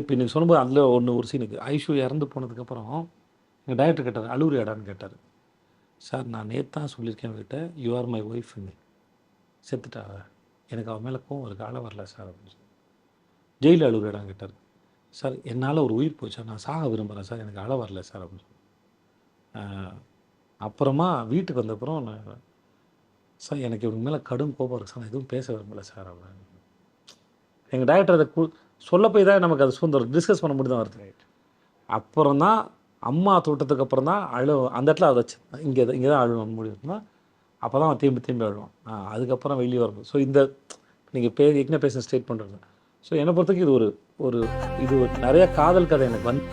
இப்போ நீங்கள் சொல்லும்போது அதில் ஒரு சீனுக்கு ஐஷு இறந்து போனதுக்கப்புறம் எங்கள் டைரக்டர் கேட்டார், அழுவுறியாடான்னு கேட்டார். சார் நான் நேற்று தான் சொல்லியிருக்கேன் அவர்கிட்ட, யூ ஆர் மை ஒய்ஃப்னு. செத்துட்டா எனக்கு அவன் மேலே கோவம் இருக்குது, அழ வரல சார் அப்படின்னு சொல்லி. ஜெயிலில் அழுவுறியாடான்னு கேட்டார். சார் என்னால் ஒரு உயிர் போச்சா, நான் சாக விரும்புகிறேன் சார், எனக்கு அழ வரல சார் அப்படின்னு சொல்லி. அப்புறமா வீட்டுக்கு வந்தப்புறம் நான், சார் எனக்கு இவங்க மேலே கடும் கோபம் இருக்குது சார், நான் எதுவும் பேச விரும்பலை சார் அப்படின்னு. எங்கள் டைரக்டர் அதை சொல்ல போய் தான் நமக்கு அது சுதந்திரம் டிஸ்கஸ் பண்ண முடியும் தான் வருது. அப்புறம் தான் அம்மா தொட்டதுக்கு அப்புறம் தான் அந்த இடத்துல அதை வச்சு இங்கே தான் அழுவணும் முடியும்னா அப்போ தான் அவன் திரும்பி அழுவான். அதுக்கப்புறம் வெளியே வரும்போது ஸோ இந்த நீங்கள் ஏற்கனவே பேச ஸ்டேட் பண்ணுறது. ஸோ என்னை பொறுத்தவரைக்கும் இது ஒரு நிறைய காதல் கதை எனக்கு வந்து